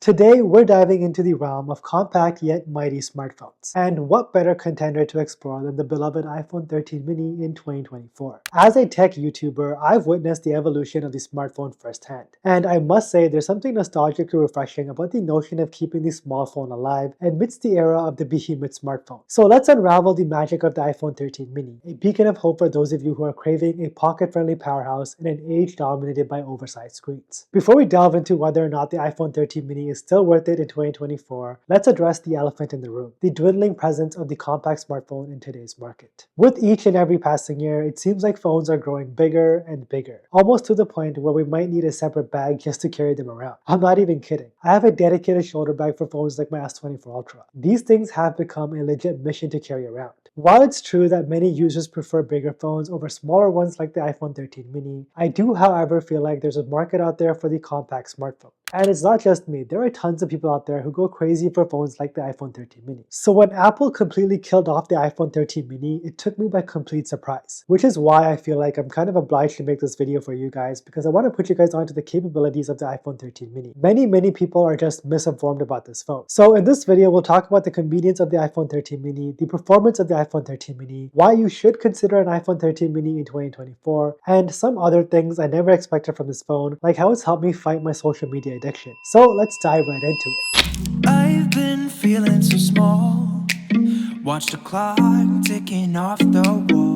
Today, we're diving into the realm of compact yet mighty smartphones. And what better contender to explore than the beloved iPhone 13 mini in 2024? As a tech YouTuber, I've witnessed the evolution of the smartphone firsthand. And I must say, there's something nostalgically refreshing about the notion of keeping the small phone alive amidst the era of the behemoth smartphone. So let's unravel the magic of the iPhone 13 mini, a beacon of hope for those of you who are craving a pocket-friendly powerhouse in an age dominated by oversized screens. Before we delve into whether or not the iPhone 13 mini is still worth it in 2024, let's address the elephant in the room, the dwindling presence of the compact smartphone in today's market. With each and every passing year, it seems like phones are growing bigger and bigger, almost to the point where we might need a separate bag just to carry them around. I'm not even kidding. I have a dedicated shoulder bag for phones like my S24 Ultra. These things have become a legit mission to carry around. While it's true that many users prefer bigger phones over smaller ones like the iPhone 13 mini, I do however feel like there's a market out there for the compact smartphone. And it's not just me, there are tons of people out there who go crazy for phones like the iPhone 13 mini. So when Apple completely killed off the iPhone 13 mini, it took me by complete surprise. Which is why I feel like I'm kind of obliged to make this video for you guys, because I want to put you guys onto the capabilities of the iPhone 13 mini. Many people are just misinformed about this phone. So in this video, we'll talk about the convenience of the iPhone 13 mini, the performance of the iPhone 13 mini, why you should consider an iPhone 13 mini in 2024, and some other things I never expected from this phone, like how it's helped me fight my social media addiction. So let's dive right into it. I've been feeling so small. Watch the clock ticking off the wall.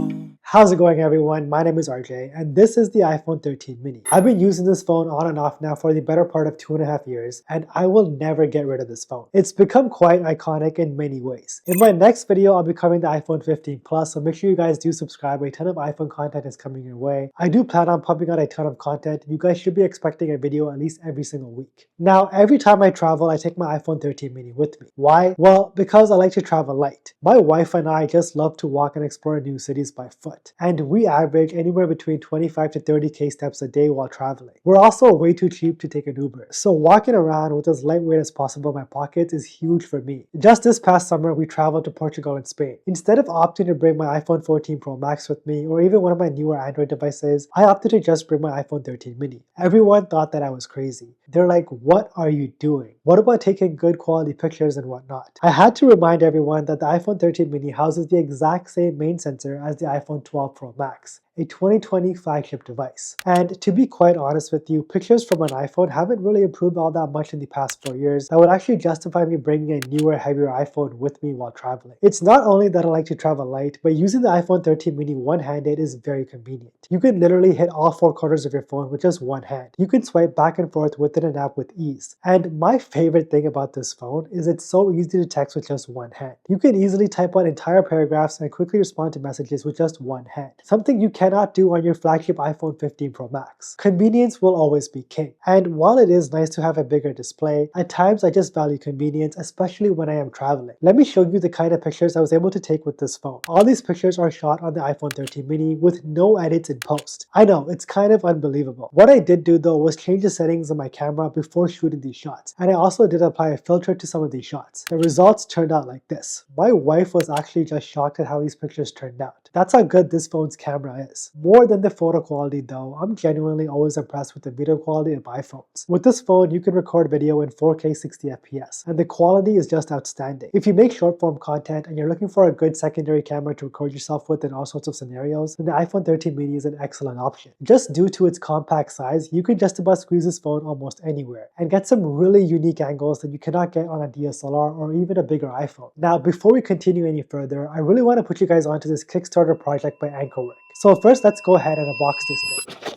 How's it going, everyone? My name is RJ, and this is the iPhone 13 mini. I've been using this phone on and off now for the better part of 2.5 years, and I will never get rid of this phone. It's become quite iconic in many ways. In my next video, I'll be covering the iPhone 15 Plus, so make sure you guys do subscribe. A ton of iPhone content is coming your way. I do plan on pumping out a ton of content. You guys should be expecting a video at least every single week. Now, every time I travel, I take my iPhone 13 mini with me. Why? Well, because I like to travel light. My wife and I just love to walk and explore new cities by foot. And we average anywhere between 25 to 30k steps a day while traveling. We're also way too cheap to take an Uber, so walking around with as lightweight as possible in my pockets is huge for me. Just this past summer, we traveled to Portugal and Spain. Instead of opting to bring my iPhone 14 Pro Max with me, or even one of my newer Android devices, I opted to just bring my iPhone 13 mini. Everyone thought that I was crazy. They're like, what are you doing? What about taking good quality pictures and whatnot? I had to remind everyone that the iPhone 13 mini houses the exact same main sensor as the iPhone 12 Pro Max, a 2020 flagship device. And to be quite honest with you, pictures from an iPhone haven't really improved all that much in the past 4 years that would actually justify me bringing a newer, heavier iPhone with me while traveling. It's not only that I like to travel light, but using the iPhone 13 mini one-handed is very convenient. You can literally hit all 4 corners of your phone with just one hand. You can swipe back and forth within an app with ease. And my favorite thing about this phone is it's so easy to text with just one hand. You can easily type out entire paragraphs and quickly respond to messages with just one hand. Something you cannot do on your flagship iPhone 15 Pro Max. Convenience will always be king. And while it is nice to have a bigger display, at times I just value convenience, especially when I am traveling. Let me show you the kind of pictures I was able to take with this phone. All these pictures are shot on the iPhone 13 mini with no edits in post. I know, it's kind of unbelievable. What I did do though was change the settings on my camera before shooting these shots. And I also did apply a filter to some of these shots. The results turned out like this. My wife was actually just shocked at how these pictures turned out. That's how good this phone's camera is. More than the photo quality though, I'm genuinely always impressed with the video quality of iPhones. With this phone, you can record video in 4K 60fps, and the quality is just outstanding. If you make short form content and you're looking for a good secondary camera to record yourself with in all sorts of scenarios, then the iPhone 13 mini is an excellent option. Just due to its compact size, you can just about squeeze this phone almost anywhere, and get some really unique angles that you cannot get on a DSLR or even a bigger iPhone. Now, before we continue any further, I really want to put you guys onto this Kickstarter project by AnkerWork. So first, let's go ahead and unbox this thing.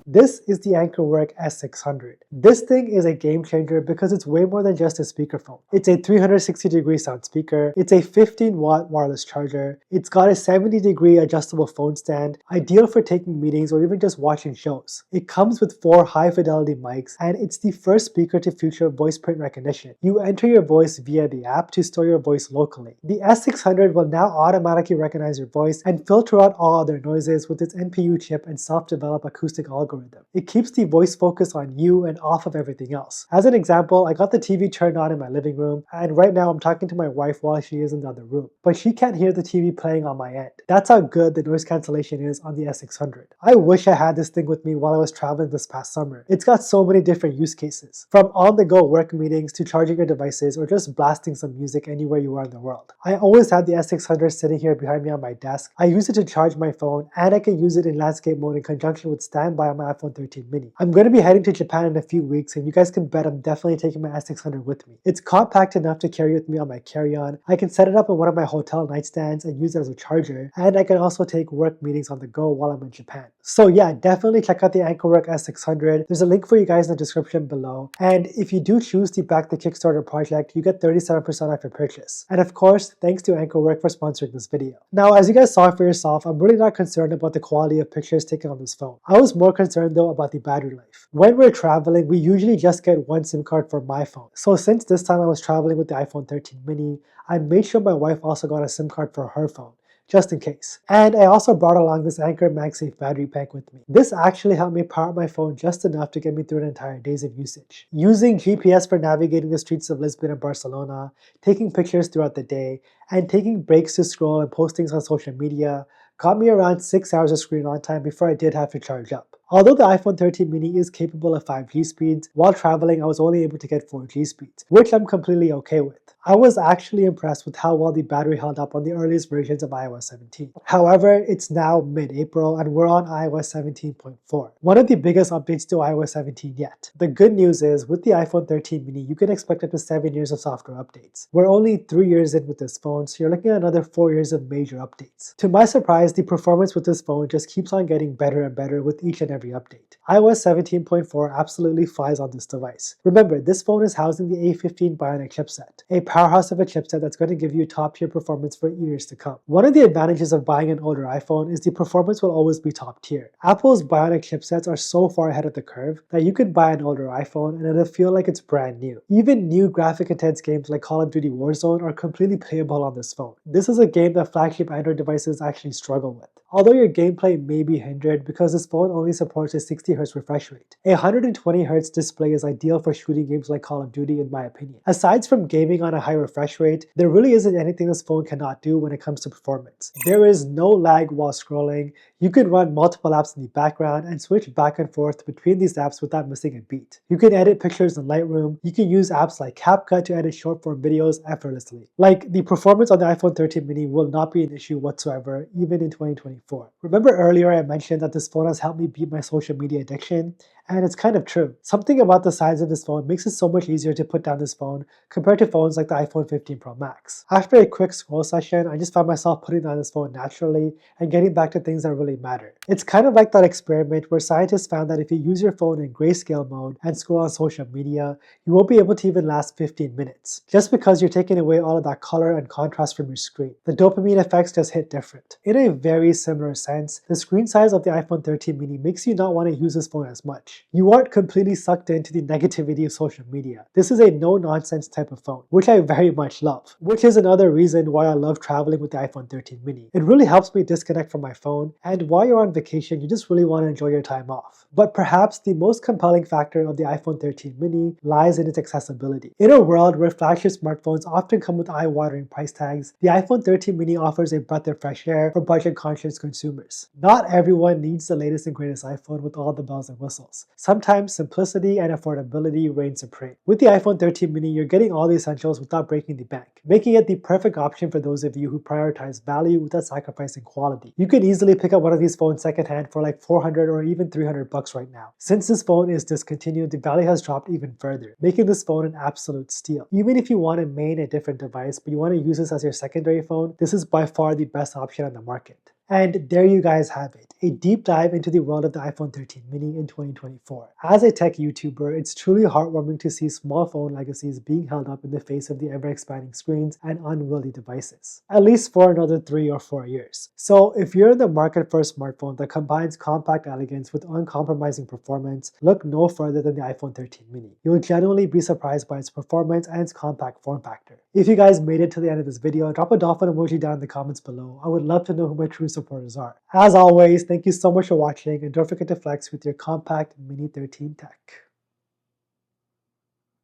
This is the AnkerWork S600. This thing is a game changer because it's way more than just a speakerphone. It's a 360-degree sound speaker, it's a 15-watt wireless charger, it's got a 70-degree adjustable phone stand, ideal for taking meetings or even just watching shows. It comes with 4 high-fidelity mics, and it's the first speaker to feature voiceprint recognition. You enter your voice via the app to store your voice locally. The S600 will now automatically recognize your voice and filter out all other noises with its NPU chip and self-developed acoustic algorithm algorithm. It keeps the voice focus on you and off of everything else. As an example, I got the TV turned on in my living room, and right now I'm talking to my wife while she is in the other room, but she can't hear the TV playing on my end. That's how good the noise cancellation is on the S600. I wish I had this thing with me while I was traveling this past summer. It's got so many different use cases, from on-the-go work meetings to charging your devices or just blasting some music anywhere you are in the world. I always had the S600 sitting here behind me on my desk. I use it to charge my phone, and I can use it in landscape mode in conjunction with standby on my iPhone 13 mini. I'm going to be heading to Japan in a few weeks, and you guys can bet I'm definitely taking my S600 with me. It's compact enough to carry with me on my carry-on. I can set it up on one of my hotel nightstands and use it as a charger, and I can also take work meetings on the go while I'm in Japan. So yeah, definitely check out the AnkerWork S600. There's a link for you guys in the description below, and if you do choose to back the Kickstarter project, you get 37% off your purchase. And of course, thanks to AnkerWork for sponsoring this video. Now, as you guys saw for yourself, I'm really not concerned about the quality of pictures taken on this phone. I was more concerned though about the battery life. When we're traveling, we usually just get one SIM card for my phone. So since this time I was traveling with the iPhone 13 mini, I made sure my wife also got a SIM card for her phone, just in case. And I also brought along this Anker MagSafe battery pack with me. This actually helped me power my phone just enough to get me through an entire days of usage. Using GPS for navigating the streets of Lisbon and Barcelona, taking pictures throughout the day, and taking breaks to scroll and post things on social media got me around 6 hours of screen on time before I did have to charge up. Although the iPhone 13 mini is capable of 5G speeds, while traveling I was only able to get 4G speeds, which I'm completely okay with. I was actually impressed with how well the battery held up on the earliest versions of iOS 17. However, it's now mid-April and we're on iOS 17.4, one of the biggest updates to iOS 17 yet. The good news is, with the iPhone 13 mini, you can expect up to 7 years of software updates. We're only 3 years in with this phone, so you're looking at another 4 years of major updates. To my surprise, the performance with this phone just keeps on getting better and better with each and every update. iOS 17.4 absolutely flies on this device. Remember, this phone is housing the A15 Bionic chipset, a powerhouse of a chipset that's going to give you top-tier performance for years to come. One of the advantages of buying an older iPhone is the performance will always be top tier. Apple's Bionic chipsets are so far ahead of the curve that you can buy an older iPhone and it'll feel like it's brand new. Even new graphic-intense games like Call of Duty Warzone are completely playable on this phone. This is a game that flagship Android devices actually struggle with, although your gameplay may be hindered because this phone only supports a 60Hz refresh rate. A 120Hz display is ideal for shooting games like Call of Duty in my opinion. Aside from gaming on a high refresh rate, there really isn't anything this phone cannot do when it comes to performance. There is no lag while scrolling. You can run multiple apps in the background and switch back and forth between these apps without missing a beat. You can edit pictures in Lightroom. You can use apps like CapCut to edit short form videos effortlessly. Like, the performance on the iPhone 13 mini will not be an issue whatsoever, even in 2024. Remember earlier I mentioned that this phone has helped me beat my social media addiction? And it's kind of true. Something about the size of this phone makes it so much easier to put down this phone compared to phones like the iPhone 15 Pro Max. After a quick scroll session, I just found myself putting down this phone naturally and getting back to things that really matter. It's kind of like that experiment where scientists found that if you use your phone in grayscale mode and scroll on social media, you won't be able to even last 15 minutes, just because you're taking away all of that color and contrast from your screen. The dopamine effects just hit different. In a very similar sense, the screen size of the iPhone 13 mini makes you not want to use this phone as much. You aren't completely sucked into the negativity of social media. This is a no-nonsense type of phone, which I very much love, which is another reason why I love traveling with the iPhone 13 mini. It really helps me disconnect from my phone, and while you're on vacation, you just really want to enjoy your time off. But perhaps the most compelling factor of the iPhone 13 mini lies in its accessibility. In a world where flagship smartphones often come with eye-watering price tags, the iPhone 13 mini offers a breath of fresh air for budget-conscious consumers. Not everyone needs the latest and greatest iPhone with all the bells and whistles. Sometimes simplicity and affordability reign supreme. With the iPhone 13 mini, you're getting all the essentials without breaking the bank, making it the perfect option for those of you who prioritize value without sacrificing quality. You can easily pick up one of these phones secondhand for like 400 or even 300 bucks right now. Since this phone is discontinued, the value has dropped even further, making this phone an absolute steal. Even if you want to main a different device, but you want to use this as your secondary phone, this is by far the best option on the market. And there you guys have it, a deep dive into the world of the iPhone 13 mini in 2024. As a tech YouTuber, it's truly heartwarming to see small phone legacies being held up in the face of the ever-expanding screens and unwieldy devices, at least for another 3 or 4 years. So if you're in the market for a smartphone that combines compact elegance with uncompromising performance, look no further than the iPhone 13 mini. You'll genuinely be surprised by its performance and its compact form factor. If you guys made it to the end of this video, drop a dolphin emoji down in the comments below. I would love to know who my true supporters are. As always, thank you so much for watching, and don't forget to flex with your compact Mini 13 tech.